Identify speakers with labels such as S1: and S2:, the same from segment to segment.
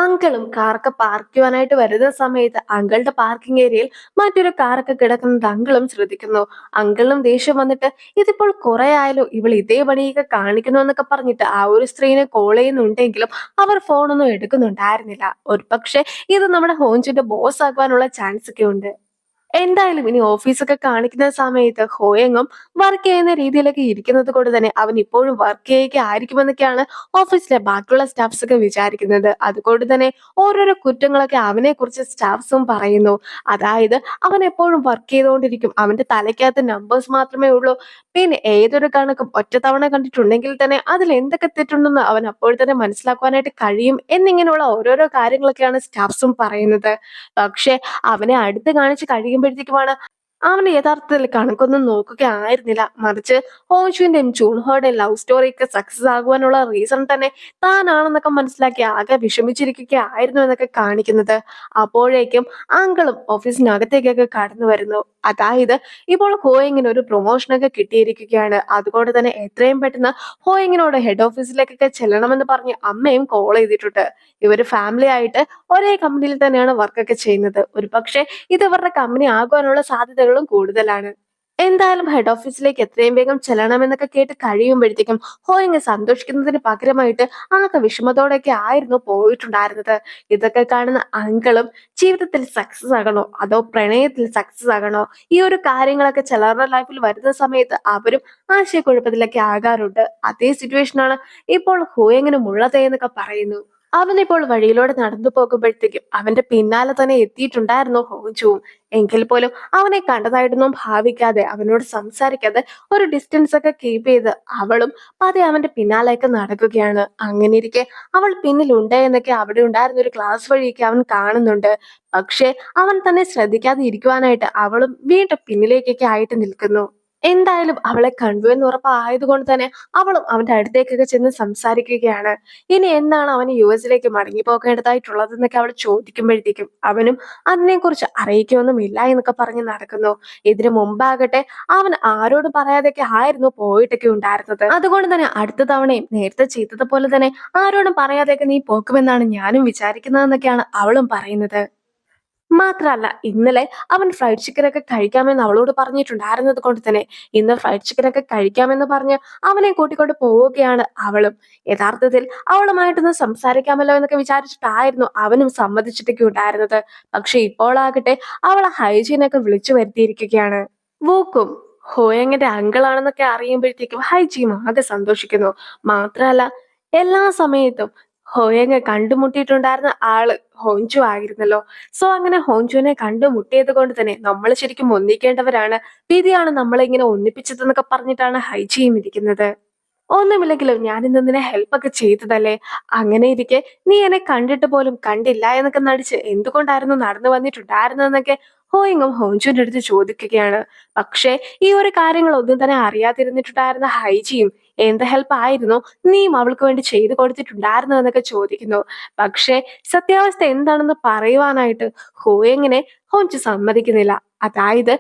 S1: അങ്കിളും കാറൊക്കെ പാർക്ക് ചെയ്യുവാനായിട്ട് വരുന്ന സമയത്ത് അങ്കിളുടെ പാർക്കിംഗ് ഏരിയയിൽ മറ്റൊരു കാറൊക്കെ കിടക്കുന്നത് അങ്കിളും ശ്രദ്ധിക്കുന്നു. അങ്കിളിനും ദേഷ്യം വന്നിട്ട് ഇതിപ്പോൾ കുറെ ആയാലോ ഇവൾ ഇതേ പണിയൊക്കെ കാണിക്കുന്നു എന്നൊക്കെ പറഞ്ഞിട്ട് ആ ഒരു സ്ത്രീനെ കോൾ ചെയ്യുന്നുണ്ടെങ്കിലും അവർ ഫോണൊന്നും എടുക്കുന്നുണ്ടായിരുന്നില്ല. ഒരു പക്ഷെ ഇത് നമ്മുടെ ഹോഞ്ചിന്റെ ബോസ് ആകാനുള്ള ചാൻസ് ഒക്കെ ഉണ്ട്. എന്തായാലും ഇനി ഓഫീസൊക്കെ കാണിക്കുന്ന സമയത്ത് ഹോയങ്ങും വർക്ക് ചെയ്യുന്ന രീതിയിലൊക്കെ ഇരിക്കുന്നത് കൊണ്ട് തന്നെ അവൻ ഇപ്പോഴും വർക്ക് ചെയ്യുക ആയിരിക്കുമെന്നൊക്കെയാണ് ഓഫീസിലെ ബാക്കിയുള്ള സ്റ്റാഫ്സ് ഒക്കെ വിചാരിക്കുന്നത്. അതുകൊണ്ട് തന്നെ ഓരോരോ കുറ്റങ്ങളൊക്കെ അവനെ കുറിച്ച് സ്റ്റാഫ്സും പറയുന്നു. അതായത് അവൻ എപ്പോഴും വർക്ക് ചെയ്തുകൊണ്ടിരിക്കും, അവന്റെ തലയ്ക്കകത്ത് നമ്പേഴ്സ് മാത്രമേ ഉള്ളൂ, പിന്നെ ഏതൊരു കണക്കും ഒറ്റത്തവണ കണ്ടിട്ടുണ്ടെങ്കിൽ തന്നെ അതിൽ എന്തൊക്കെ തെറ്റുണ്ടെന്ന് അവൻ അപ്പോൾ തന്നെ മനസ്സിലാക്കുവാനായിട്ട് കഴിയും എന്നിങ്ങനെയുള്ള ഓരോരോ കാര്യങ്ങളൊക്കെയാണ് സ്റ്റാഫ്സും പറയുന്നത്. പക്ഷെ അവനെ അടുത്ത് കാണിച്ച് കഴിയുമ്പോഴത്തേക്കുമാണ് അവന് യഥാർത്ഥത്തിൽ കണക്കൊന്നും നോക്കുക ആയിരുന്നില്ല, മറിച്ച് ഹോഷുവിന്റെയും ചൂൺഹോയുടെയും ലവ് സ്റ്റോറി ഒക്കെ സക്സസ് ആകുവാനുള്ള റീസൺ തന്നെ താനാണെന്നൊക്കെ മനസ്സിലാക്കി ആകെ വിഷമിച്ചിരിക്കുക ആയിരുന്നു എന്നൊക്കെ കാണിക്കുന്നത്. അപ്പോഴേക്കും അങ്കിളും ഓഫീസിനകത്തേക്കൊക്കെ കടന്നു വരുന്നു. അതായത് ഇപ്പോൾ ഹോയിങ്ങിന് ഒരു പ്രൊമോഷനൊക്കെ കിട്ടിയിരിക്കുകയാണ്. അതുകൊണ്ട് തന്നെ എത്രയും പെട്ടെന്ന് ഹോയിങ്ങിനോട് ഹെഡ് ഓഫീസിലേക്കൊക്കെ ചെല്ലണമെന്ന് പറഞ്ഞ് അമ്മയും കോൾ ചെയ്തിട്ടുണ്ട്. ഇവര് ഫാമിലി ആയിട്ട് ഒരേ കമ്പനിയിൽ തന്നെയാണ് വർക്കൊക്കെ ചെയ്യുന്നത്. ഒരു പക്ഷേ ഇത് ഇവരുടെ കമ്പനി ആകാനുള്ള സാധ്യതകളും കൂടുതലാണ്. എന്തായാലും ഹെഡ് ഓഫീസിലേക്ക് എത്രയും വേഗം ചെല്ലണമെന്നൊക്കെ കേട്ട് കഴിയുമ്പോഴത്തേക്കും ഹോയിങ് സന്തോഷിക്കുന്നതിന് പകരമായിട്ട് ആകെ വിഷമത്തോടെയൊക്കെ ആയിരുന്നു പോയിട്ടുണ്ടായിരുന്നത്. ഇതൊക്കെ കാണുന്ന അങ്കിളും ജീവിതത്തിൽ സക്സസ് ആകണോ അതോ പ്രണയത്തിൽ സക്സസ് ആകണോ, ഈ ഒരു കാര്യങ്ങളൊക്കെ ചിലരുടെ ലൈഫിൽ വരുന്ന സമയത്ത് അവരും ആശയക്കുഴപ്പത്തിലൊക്കെ ആകാറുണ്ട്. അതേ സിറ്റുവേഷനാണ് ഇപ്പോൾ ഹോയിങ്ങിനും ഉള്ളത് എന്നൊക്കെ പറയുന്നു. അവനിപ്പോൾ വഴിയിലൂടെ നടന്നു പോകുമ്പോഴത്തേക്കും അവന്റെ പിന്നാലെ തന്നെ എത്തിയിട്ടുണ്ടായിരുന്നു ഹോജുവും. എങ്കിൽ പോലും അവനെ കണ്ടതായിട്ടൊന്നും ഭാവിക്കാതെ അവനോട് സംസാരിക്കാതെ ഒരു ഡിസ്റ്റൻസ് ഒക്കെ കീപ്പ് ചെയ്ത് അവളും പതിയെ അവന്റെ പിന്നാലേക്ക് നടക്കുകയാണ്. അങ്ങനെ ഇരിക്കെ അവൾ പിന്നിലുണ്ട് എന്നൊക്കെ അവിടെ ഉണ്ടായിരുന്ന ഒരു ക്ലാസ് വഴിയൊക്കെ അവൻ കാണുന്നുണ്ട്. പക്ഷെ അവൻ തന്നെ ശ്രദ്ധിക്കാതെ ഇരിക്കുവാനായിട്ട് അവളും വീണ്ടും പിന്നിലേക്കൊക്കെ ആയിട്ട് നിൽക്കുന്നു. എന്തായാലും അവളെ കണ്ടു എന്ന് ഉറപ്പായതുകൊണ്ട് തന്നെ അവളും അവന്റെ അടുത്തേക്കൊക്കെ ചെന്ന് സംസാരിക്കുകയാണ്. ഇനി എന്നാണ് അവന് യുഎസിലേക്ക് മടങ്ങി പോകേണ്ടതായിട്ടുള്ളതെന്നൊക്കെ അവൾ ചോദിക്കുമ്പോഴത്തേക്കും അവനും അതിനെക്കുറിച്ച് അറിയിക്കൊന്നുമില്ല എന്നൊക്കെ പറഞ്ഞ് നടക്കുന്നു. ഇതിനു മുമ്പാകട്ടെ അവൻ ആരോടും പറയാതെയൊക്കെ ആയിരുന്നു പോയിട്ടൊക്കെ ഉണ്ടായിരുന്നത്. അതുകൊണ്ട് തന്നെ അടുത്ത തവണയും നേരത്തെ ചെയ്തതുപോലെ തന്നെ ആരോടും പറയാതെയൊക്കെ നീ പോക്കുമെന്നാണ് ഞാനും വിചാരിക്കുന്നതെന്നൊക്കെയാണ് അവളും പറയുന്നത്. മാത്രല്ല ഇന്നലെ അവൻ ഫ്രൈഡ് ചിക്കൻ ഒക്കെ കഴിക്കാമെന്ന് അവളോട് പറഞ്ഞിട്ടുണ്ടായിരുന്നത് കൊണ്ട് തന്നെ ഇന്ന് ഫ്രൈഡ് ചിക്കൻ ഒക്കെ കഴിക്കാമെന്ന് പറഞ്ഞ് അവനെ കൂട്ടിക്കൊണ്ട് പോവുകയാണ് അവളും. യഥാർത്ഥത്തിൽ അവളുമായിട്ടൊന്ന് സംസാരിക്കാമല്ലോ എന്നൊക്കെ വിചാരിച്ചിട്ടായിരുന്നു അവനും സമ്മതിച്ചിട്ടൊക്കെ ഉണ്ടായിരുന്നത്. പക്ഷെ ഇപ്പോളാകട്ടെ അവൾ ഹൈജീനൊക്കെ വിളിച്ചു വരുത്തിയിരിക്കുകയാണ്. വൂക്കും ഹോയങ്ങിന്റെ അങ്കിളാണെന്നൊക്കെ അറിയുമ്പോഴത്തേക്കും ഹൈജിയും ആകെ സന്തോഷിക്കുന്നു. മാത്രല്ല എല്ലാ സമയത്തും ഹോയങ്ങ് കണ്ടുമുട്ടിയിട്ടുണ്ടായിരുന്ന ആള് ഹോഞ്ചു ആയിരുന്നല്ലോ. സോ അങ്ങനെ ഹോഞ്ചുവിനെ കണ്ടുമുട്ടിയത് കൊണ്ട് തന്നെ നമ്മൾ ശരിക്കും ഒന്നിക്കേണ്ടവരാണ്, വിധിയാണ് നമ്മളെ ഇങ്ങനെ ഒന്നിപ്പിച്ചതെന്നൊക്കെ പറഞ്ഞിട്ടാണ് ഹൈജിയും ഇരിക്കുന്നത്. ഒന്നുമില്ലെങ്കിലും ഞാൻ ഇന്ന് നിന്നെ ഹെൽപ്പ് ഒക്കെ ചെയ്തതല്ലേ, അങ്ങനെ ഇരിക്കെ നീ എന്നെ കണ്ടിട്ട് പോലും കണ്ടില്ല എന്നൊക്കെ നടിച്ച് എന്തുകൊണ്ടായിരുന്നു നടന്നു വന്നിട്ടുണ്ടായിരുന്നതെന്നൊക്കെ ഹോയിങ്ങും ഹോഞ്ചുവിന്റെ അടുത്ത് ചോദിക്കുകയാണ്. പക്ഷേ ഈ ഒരു കാര്യങ്ങൾ ഒന്നും തന്നെ അറിയാതിരുന്നിട്ടുണ്ടായിരുന്ന ഹൈജിയും എന്ത് ഹെൽപ്പ് ആയിരുന്നു നീയും അവൾക്ക് വേണ്ടി ചെയ്തു കൊടുത്തിട്ടുണ്ടായിരുന്നു എന്നൊക്കെ ചോദിക്കുന്നു. പക്ഷേ സത്യാവസ്ഥ എന്താണെന്ന് പറയുവാനായിട്ട് ഹോയിങ്ങിനെ ഹോഞ്ചു സമ്മതിക്കുന്നില്ല. അതായത്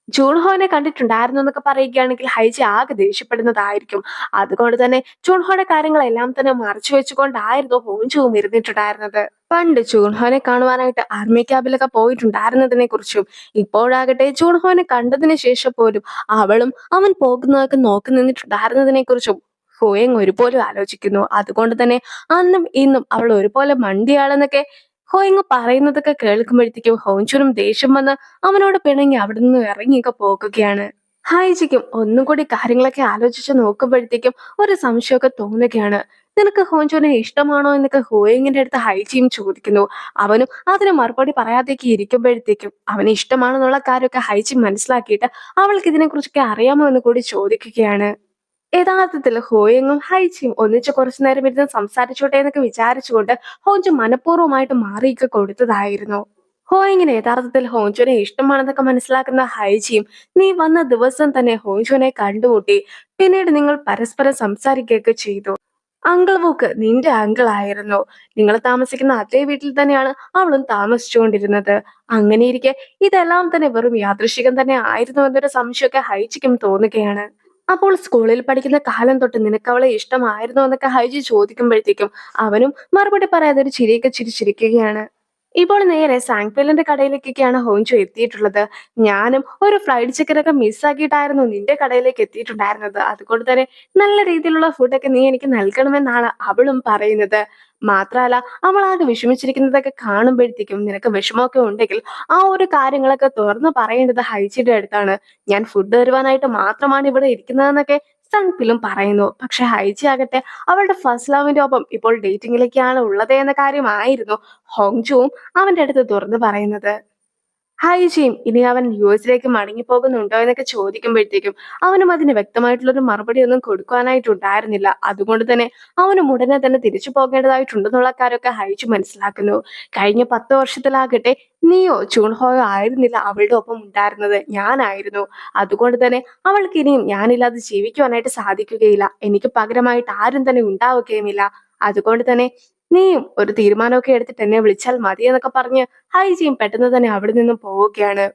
S1: ജൂൺഹോനെ കണ്ടിട്ടുണ്ടായിരുന്നു എന്നൊക്കെ പറയുകയാണെങ്കിൽ ഹൈജി ആകെ ദേഷ്യപ്പെടുന്നതായിരിക്കും. അതുകൊണ്ട് തന്നെ ജൂൺഹോയുടെ കാര്യങ്ങളെല്ലാം തന്നെ മറച്ചു വെച്ചുകൊണ്ടായിരുന്നു ഹോഞ്ചുവും ഇരുന്നിട്ടുണ്ടായിരുന്നത്. പണ്ട് ജൂൺഹോനെ കാണുവാനായിട്ട് ആർമി ക്യാമ്പിലൊക്കെ പോയിട്ടുണ്ടായിരുന്നതിനെ കുറിച്ചും ഇപ്പോഴാകട്ടെ ജൂൺഹോനെ കണ്ടതിന് ശേഷം പോലും അവളും അവൻ പോകുന്നതൊക്കെ നോക്കി നിന്നിട്ടുണ്ടായിരുന്നതിനെ കുറിച്ചും ഹോയങ് ഒരുപോലെ ആലോചിക്കുന്നു. അതുകൊണ്ട് തന്നെ അന്നും ഇന്നും അവൾ ഒരുപോലെ മണ്ടിയാളെന്നൊക്കെ ഹോയിങ് പറയുന്നതൊക്കെ കേൾക്കുമ്പോഴത്തേക്കും ഹോഞ്ചുനും ദേഷ്യം വന്ന് അവനോട് പിണങ്ങി അവിടെ നിന്ന് ഇറങ്ങിയൊക്കെ പോകുകയാണ്. ഹൈജിക്കും ഒന്നും കൂടി കാര്യങ്ങളൊക്കെ ആലോചിച്ച് നോക്കുമ്പോഴത്തേക്കും ഒരു സംശയമൊക്കെ തോന്നുകയാണ്. നിനക്ക് ഹോഞ്ചുനെ ഇഷ്ടമാണോ എന്നൊക്കെ ഹോയിങ്ങിന്റെ അടുത്ത് ഹൈജിയും ചോദിക്കുന്നു. അവനും അതിന് മറുപടി പറയാതേക്ക് ഇരിക്കുമ്പോഴത്തേക്കും അവന് ഇഷ്ടമാണെന്നുള്ള കാര്യമൊക്കെ ഹൈജി മനസ്സിലാക്കിയിട്ട് അവൾക്ക് ഇതിനെ കുറിച്ചൊക്കെ അറിയാമോ എന്ന് കൂടി ചോദിക്കുകയാണ്. യഥാർത്ഥത്തിൽ ഹോയങ്ങും ഹൈച്ചിയും ഒന്നിച്ച് കുറച്ചു നേരം ഇരുന്ന് സംസാരിച്ചോട്ടെ എന്നൊക്കെ വിചാരിച്ചുകൊണ്ട് ഹോഞ്ചു മനഃപൂർവ്വമായിട്ട് മാറിയൊക്കെ കൊടുത്തതായിരുന്നു. ഹോയിങ്ങിന് യഥാർത്ഥത്തിൽ ഹോഞ്ചുനെ ഇഷ്ടമാണെന്നൊക്കെ മനസ്സിലാക്കുന്ന ഹൈജിയും നീ വന്ന ദിവസം തന്നെ ഹോഞ്ചുനെ കണ്ടുമുട്ടി, പിന്നീട് നിങ്ങൾ പരസ്പരം സംസാരിക്കുകയൊക്കെ ചെയ്തു. അങ്കിൾ വൂക്ക് നിന്റെ അങ്കിൾ ആയിരുന്നു, നിങ്ങൾ താമസിക്കുന്ന അതേ വീട്ടിൽ തന്നെയാണ് അവളും താമസിച്ചുകൊണ്ടിരുന്നത്. അങ്ങനെയിരിക്കെ ഇതെല്ലാം തന്നെ വെറും യാദൃശികം തന്നെ ആയിരുന്നു എന്നൊരു സംശയമൊക്കെ ഹൈജിക്കും തോന്നുകയാണ്. അപ്പോൾ സ്കൂളിൽ പഠിക്കുന്ന കാലം തൊട്ട് നിനക്ക് അവളെ ഇഷ്ടമായിരുന്നോ എന്നൊക്കെ ഹൈജി ചോദിക്കുമ്പോഴത്തേക്കും അവനും മറുപടി പറയാതെ ഒരു ചിരിയൊക്കെ ചിരിച്ചിരിക്കുകയാണ്. ഇപ്പോൾ നേരെ സാങ്പെല്ലിന്റെ കടയിലേക്കൊക്കെയാണ് ഹോഞ്ചു എത്തിയിട്ടുള്ളത്. ഞാനും ഒരു ഫ്ലൈറ്റ് ടിക്കറ്റൊക്കെ മിസ്സാക്കിയിട്ടായിരുന്നു നിന്റെ കടയിലേക്ക് എത്തിയിട്ടുണ്ടായിരുന്നത്. അതുകൊണ്ട് തന്നെ നല്ല രീതിയിലുള്ള ഫുഡൊക്കെ നീ എനിക്ക് നൽകണമെന്നാണ് അവളും പറയുന്നത്. മാത്രമല്ല അവളാകെ വിഷമിച്ചിരിക്കുന്നതൊക്കെ കാണുമ്പോഴത്തേക്കും നിനക്ക് വിഷമമൊക്കെ ഉണ്ടെങ്കിൽ ആ ഒരു കാര്യങ്ങളൊക്കെ തുറന്നു പറയേണ്ടത് ഹൈജിയുടെ അടുത്താണ്. ഞാൻ ഫുഡ് തരുവാനായിട്ട് മാത്രമാണ് ഇവിടെ ഇരിക്കുന്നതെന്നൊക്കെ സൺപിലും പറയുന്നു. പക്ഷെ ഹൈജി ആകട്ടെ അവളുടെ ഫസ്റ്റ് ലവിന്റെ ഒപ്പം ഇപ്പോൾ ഡേറ്റിംഗിലേക്കാണ് ഉള്ളത് എന്ന കാര്യമായിരുന്നു ഹോങ്ജുവും അവന്റെ അടുത്ത് തുറന്നു പറയുന്നത്. ഹൈജിയും ഇനി അവൻ യുഎസിലേക്ക് മടങ്ങിപ്പോകുന്നുണ്ടോ എന്നൊക്കെ ചോദിക്കുമ്പോഴത്തേക്കും അവനും അതിന് വ്യക്തമായിട്ടുള്ളൊരു മറുപടി ഒന്നും കൊടുക്കാനായിട്ടുണ്ടായിരുന്നില്ല. അതുകൊണ്ട് തന്നെ അവനും ഉടനെ തന്നെ തിരിച്ചു പോകേണ്ടതായിട്ടുണ്ടെന്നുള്ള കാര്യമൊക്കെ ഹൈജി മനസ്സിലാക്കുന്നു. കഴിഞ്ഞ 10 വർഷത്തിലാകട്ടെ നീയോ ചൂൺഹോയോ ആയിരുന്നില്ല അവളുടെ ഒപ്പം ഉണ്ടായിരുന്നത്, ഞാനായിരുന്നു. അതുകൊണ്ട് തന്നെ അവൾക്ക് ഇനിയും ഞാനില്ലാതെ ജീവിക്കുവാനായിട്ട് സാധിക്കുകയില്ല. എനിക്ക് പകരമായിട്ട് ആരും തന്നെ ഉണ്ടാവുകയുമില്ല. അതുകൊണ്ട് തന്നെ നീയും ഒരു തീരുമാനമൊക്കെ എടുത്തിട്ട് എന്നെ വിളിച്ചാൽ മതി എന്നൊക്കെ പറഞ്ഞ് ഹൈജിയും പെട്ടെന്ന് തന്നെ അവിടെ നിന്നും പോവുകയാണ്.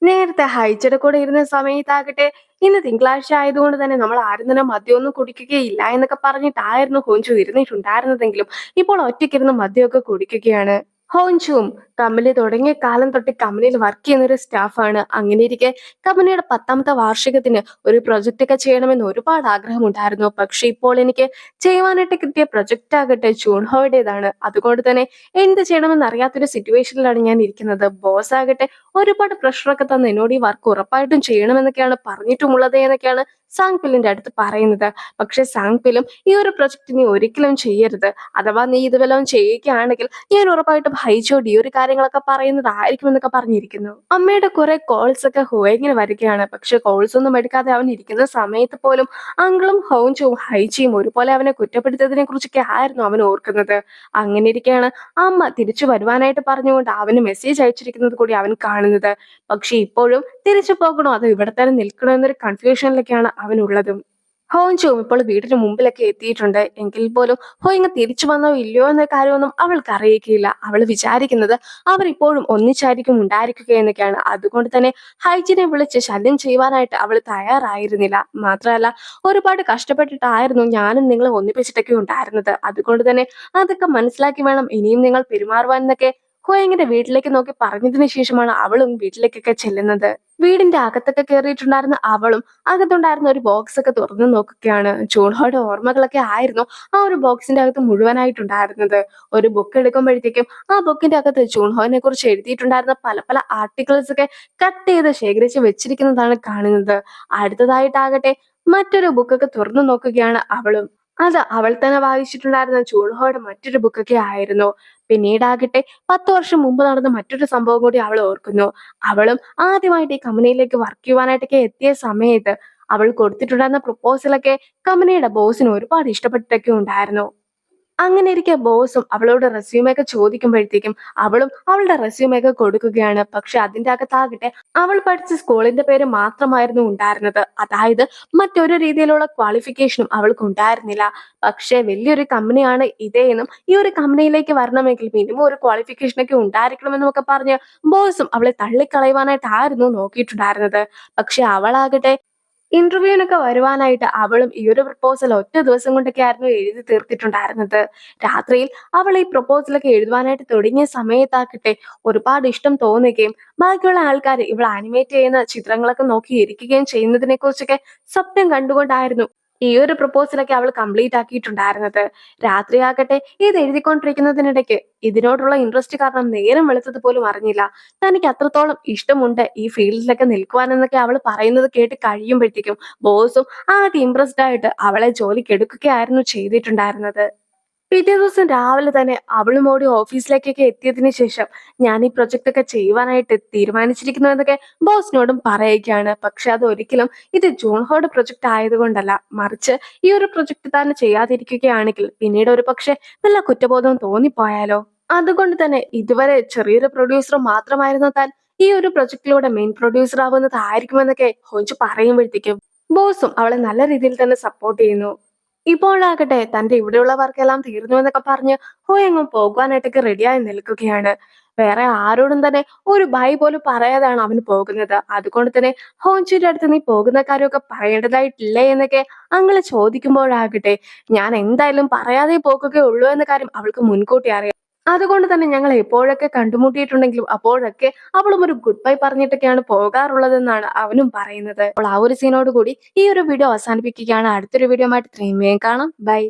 S1: നേരത്തെ ഹൈജിയുടെ കൂടെ ഇരുന്ന സമയത്താകട്ടെ ഇന്ന് തിങ്കളാഴ്ച ആയതുകൊണ്ട് തന്നെ നമ്മൾ ആരും തന്നെ മദ്യമൊന്നും കുടിക്കുകയില്ല എന്നൊക്കെ പറഞ്ഞിട്ടായിരുന്നു ഹോഞ്ചു ഇരുന്നിട്ടുണ്ടായിരുന്നതെങ്കിലും ഇപ്പോൾ ഒറ്റയ്ക്കിരുന്ന് മദ്യമൊക്കെ കുടിക്കുകയാണ്. ഹോഞ്ചുവും കമ്പനി തുടങ്ങിയ കാലം തൊട്ട് കമ്പനിയിൽ വർക്ക് ചെയ്യുന്ന ഒരു സ്റ്റാഫാണ്. അങ്ങനെ ഇരിക്കെ കമ്പനിയുടെ 10ാമത്തെ വാർഷികത്തിന് ഒരു പ്രൊജക്റ്റ് ഒക്കെ ചെയ്യണമെന്ന് ഒരുപാട് ആഗ്രഹമുണ്ടായിരുന്നു. പക്ഷെ ഇപ്പോൾ എനിക്ക് ചെയ്യുവാനായിട്ട് കിട്ടിയ പ്രൊജക്റ്റ് ആകട്ടെ ജൂൺഹോയുടേതാണ്. അതുകൊണ്ട് തന്നെ എന്ത് ചെയ്യണമെന്ന് അറിയാത്തൊരു സിറ്റുവേഷനിലാണ് ഞാൻ ഇരിക്കുന്നത്. ബോസ് ആകട്ടെ ഒരുപാട് പ്രഷറൊക്കെ തന്ന് എന്നോട് ഈ വർക്ക് ഉറപ്പായിട്ടും ചെയ്യണമെന്നൊക്കെയാണ് പറഞ്ഞിട്ടുമുള്ളത് എന്നൊക്കെയാണ് സാങ്പിലിന്റെ അടുത്ത് പറയുന്നത്. പക്ഷെ സാങ്പിലും ഈ ഒരു പ്രൊജക്ട് നീ ഒരിക്കലും ചെയ്യരുത്. അഥവാ നീ ഇത് വല്ലതും ചെയ്യുകയാണെങ്കിൽ ഞാൻ ഉറപ്പായിട്ടും ഹൈജോട് ഈ ഒരു കാര്യങ്ങളൊക്കെ പറയുന്നതായിരിക്കും എന്നൊക്കെ പറഞ്ഞിരിക്കുന്നു. അമ്മയുടെ കുറെ കോൾസ് ഒക്കെ ഹോയിങ്ങിന് വരികയാണ്. പക്ഷെ കോൾസ് ഒന്നും എടുക്കാതെ അവൻ ഇരിക്കുന്ന സമയത്ത് പോലും അങ്കിളും ഹോഞ്ചും ഹൈജിയും ഒരുപോലെ അവനെ കുറ്റപ്പെടുത്തിയതിനെ കുറിച്ചൊക്കെ ആയിരുന്നു അവൻ ഓർക്കുന്നത്. അങ്ങനെ ഇരിക്കെയാണ് അമ്മ തിരിച്ചു വരുവാനായിട്ട് പറഞ്ഞുകൊണ്ട് അവന് മെസ്സേജ് അയച്ചിരിക്കുന്നത് കൂടി അവൻ കാണുന്നത്. പക്ഷെ ഇപ്പോഴും തിരിച്ചു പോകണോ അതോ ഇവിടെ തന്നെ നിൽക്കണോ എന്നൊരു കൺഫ്യൂഷനിലൊക്കെയാണ് അവനുള്ളതും. ഹോഞ്ചുവും ഇപ്പോൾ വീടിന് മുമ്പിലൊക്കെ എത്തിയിട്ടുണ്ട്. എങ്കിൽ പോലും ഹോയിങ് തിരിച്ചു വന്നോ ഇല്ലയോ എന്ന കാര്യമൊന്നും അവൾക്ക് അറിയിക്കുകയില്ല. അവൾ വിചാരിക്കുന്നത് അവർ ഇപ്പോഴും ഒന്നിച്ചായിരിക്കും ഉണ്ടായിരിക്കുക എന്നൊക്കെയാണ്. അതുകൊണ്ട് തന്നെ ഹൈജിനെ വിളിച്ച് ശല്യം ചെയ്യുവാനായിട്ട് അവൾ തയ്യാറായിരുന്നില്ല. മാത്രമല്ല ഒരുപാട് കഷ്ടപ്പെട്ടിട്ടായിരുന്നു ഞാനും നിങ്ങളെ ഒന്നിപ്പിച്ചിട്ടൊക്കെ ഉണ്ടായിരുന്നത്. അതുകൊണ്ട് തന്നെ അതൊക്കെ മനസ്സിലാക്കി വേണം ഇനിയും നിങ്ങൾ പെരുമാറുവാൻ എന്നൊക്കെ ഹോയിങ്ങിന്റെ വീട്ടിലേക്ക് നോക്കി പറഞ്ഞതിന് ശേഷമാണ് അവളും വീട്ടിലേക്കൊക്കെ ചെല്ലുന്നത്. വീടിന്റെ അകത്തൊക്കെ കയറിയിട്ടുണ്ടായിരുന്ന അവളും അകത്തുണ്ടായിരുന്ന ഒരു ബോക്സ് ഒക്കെ തുറന്നു നോക്കുകയാണ്. ജൂൺഹോയുടെ ഓർമ്മകളൊക്കെ ആയിരുന്നു ആ ഒരു ബോക്സിന്റെ അകത്ത് മുഴുവനായിട്ടുണ്ടായിരുന്നത്. ഒരു ബുക്ക് എടുക്കുമ്പോഴത്തേക്കും ആ ബുക്കിന്റെ അകത്ത് ജൂൺഹോനെ കുറിച്ച് എഴുതിയിട്ടുണ്ടായിരുന്ന പല പല ആർട്ടിക്കിൾസ് ഒക്കെ കട്ട് ചെയ്ത് ശേഖരിച്ച് വെച്ചിരിക്കുന്നതാണ് കാണുന്നത്. അടുത്തതായിട്ടാകട്ടെ മറ്റൊരു ബുക്കൊക്കെ തുറന്നു നോക്കുകയാണ് അവളും. അത് അവൾ തന്നെ വായിച്ചിട്ടുണ്ടായിരുന്ന ജൂൺഹോയുടെ മറ്റൊരു ബുക്കൊക്കെ ആയിരുന്നു. പിന്നീടാകട്ടെ 10 വർഷം മുമ്പ് നടന്ന മറ്റൊരു സംഭവം കൂടി അവൾ ഓർക്കുന്നു. അവളും ആദ്യമായിട്ട് ഈ കമ്പനിയിലേക്ക് വർക്ക് ചെയ്യുവാനായിട്ടൊക്കെ എത്തിയ സമയത്ത് അവൾ കൊടുത്തിട്ടുണ്ടായിരുന്ന പ്രപ്പോസലൊക്കെ കമ്പനിയുടെ ബോസിന് ഒരുപാട് ഇഷ്ടപ്പെട്ടിട്ടൊക്കെ ഉണ്ടായിരുന്നു. അങ്ങനെ ഇരിക്കെ ബോസും അവളോട് റെസ്യൂമെ ഒക്കെ ചോദിക്കുമ്പോഴത്തേക്കും അവളും അവളുടെ റെസ്യൂമെ ഒക്കെ കൊടുക്കുകയാണ്. പക്ഷെ അതിന്റെ അകത്താകട്ടെ അവൾ പഠിച്ച സ്കൂളിന്റെ പേര് മാത്രമായിരുന്നു ഉണ്ടായിരുന്നത്. അതായത് മറ്റൊരു രീതിയിലുള്ള ക്വാളിഫിക്കേഷനും അവൾക്ക് ഉണ്ടായിരുന്നില്ല. പക്ഷെ വലിയൊരു കമ്പനിയാണ് ഇതേ എന്നും ഈ ഒരു കമ്പനിയിലേക്ക് വരണമെങ്കിൽ മിനിമം ഒരു ക്വാളിഫിക്കേഷൻ ഒക്കെ ഉണ്ടായിരിക്കണമെന്നും ഒക്കെ പറഞ്ഞ് ബോസും അവളെ തള്ളിക്കളയുവാനായിട്ടായിരുന്നു നോക്കിയിട്ടുണ്ടായിരുന്നത്. പക്ഷെ അവളാകട്ടെ ഇന്റർവ്യൂവിനൊക്കെ വരുവാനായിട്ട് അവളും ഈ ഒരു പ്രപ്പോസൽ ഒറ്റ ദിവസം കൊണ്ടൊക്കെ ആയിരുന്നു എഴുതി തീർത്തിട്ടുണ്ടായിരുന്നത്. രാത്രിയിൽ അവൾ ഈ പ്രപ്പോസലൊക്കെ എഴുതുവാനായിട്ട് തുടങ്ങിയ സമയത്താക്കട്ടെ ഒരുപാട് ഇഷ്ടം തോന്നുകയും ബാക്കിയുള്ള ആൾക്കാർ ഇവൾ ആനിമേറ്റ് ചെയ്യുന്ന ചിത്രങ്ങളൊക്കെ നോക്കി ഇരിക്കുകയും ചെയ്യുന്നതിനെ കുറിച്ചൊക്കെ സ്വപ്നം കണ്ടുകൊണ്ടായിരുന്നു ഈ ഒരു പ്രപ്പോസലൊക്കെ അവൾ കംപ്ലീറ്റ് ആക്കിയിട്ടുണ്ടായിരുന്നത്. രാത്രിയാകട്ടെ ഇത് എഴുതിക്കൊണ്ടിരിക്കുന്നതിനിടയ്ക്ക് ഇതിനോടുള്ള ഇൻട്രസ്റ്റ് കാരണം നേരം വെളുത്തത് പോലും അറിഞ്ഞില്ല. തനിക്ക് അത്രത്തോളം ഇഷ്ടമുണ്ട് ഈ ഫീൽഡിലൊക്കെ നിൽക്കുവാനെന്നൊക്കെ അവൾ പറയുന്നത് കേട്ട് കഴിയുമ്പോഴത്തേക്കും ബോസും ആകെ ഇംപ്രസ്ഡ് ആയിട്ട് അവളെ ജോലിക്ക് എടുക്കുകയായിരുന്നു ചെയ്തിട്ടുണ്ടായിരുന്നത്. പിറ്റേ ദിവസം രാവിലെ തന്നെ അവളും ഓടി ഓഫീസിലേക്കൊക്കെ എത്തിയതിനു ശേഷം ഞാൻ ഈ പ്രൊജക്ട് ഒക്കെ ചെയ്യുവാനായിട്ട് തീരുമാനിച്ചിരിക്കുന്നു എന്നൊക്കെ ബോസിനോടും പറയുകയാണ്. പക്ഷെ അത് ഒരിക്കലും ഇത് ജൂൺഹോയുടെ പ്രൊജക്ട് ആയതുകൊണ്ടല്ല, മറിച്ച് ഈ ഒരു പ്രൊജക്ട് താൻ ചെയ്യാതിരിക്കുകയാണെങ്കിൽ പിന്നീട് ഒരു പക്ഷെ നല്ല കുറ്റബോധം തോന്നിപ്പോയാലോ. അതുകൊണ്ട് തന്നെ ഇതുവരെ ചെറിയൊരു പ്രൊഡ്യൂസർ മാത്രമായിരുന്നു താൻ ഈ ഒരു പ്രൊജക്ടിലൂടെ മെയിൻ പ്രൊഡ്യൂസർ ആവുന്നതായിരിക്കുമെന്നൊക്കെ ഹോഞ്ചു പറയുമ്പോഴത്തേക്കും ബോസും അവളെ നല്ല രീതിയിൽ തന്നെ സപ്പോർട്ട് ചെയ്യുന്നു. ഇപ്പോഴാകട്ടെ തന്റെ ഇവിടെയുള്ള വർക്കെല്ലാം തീർന്നു എന്നൊക്കെ പറഞ്ഞ് ഹോയെങ്ങും പോകുവാനായിട്ടൊക്കെ റെഡിയായി നിൽക്കുകയാണ്. വേറെ ആരോടും തന്നെ ഒരു ബൈ പോലും പറയാതാണ് അവന് പോകുന്നത്. അതുകൊണ്ട് തന്നെ ഹോഞ്ചിയുടെ അടുത്ത് നീ പോകുന്ന കാര്യമൊക്കെ പറയേണ്ടതായിട്ടില്ലേ എന്നൊക്കെ അങ്ങള് ചോദിക്കുമ്പോഴാകട്ടെ ഞാൻ എന്തായാലും പറയാതെ പോകുകയുള്ളൂ എന്ന കാര്യം അവൾക്ക് മുൻകൂട്ടി അറിയാം. അതുകൊണ്ട് തന്നെ ഞങ്ങൾ എപ്പോഴൊക്കെ കണ്ടുമുട്ടിയിട്ടുണ്ടെങ്കിലും അപ്പോഴൊക്കെ അവളും ഒരു ഗുഡ് ബൈ പറഞ്ഞിട്ടൊക്കെയാണ് പോകാറുള്ളതെന്നാണ് അവനും പറയുന്നത്. അപ്പോൾ ആ ഒരു സീനോട് കൂടി ഈ ഒരു വീഡിയോ അവസാനിപ്പിക്കുകയാണ്. അടുത്തൊരു വീഡിയോ ആയിട്ട് ഇത്രയും വേഗം കാണാം. ബൈ.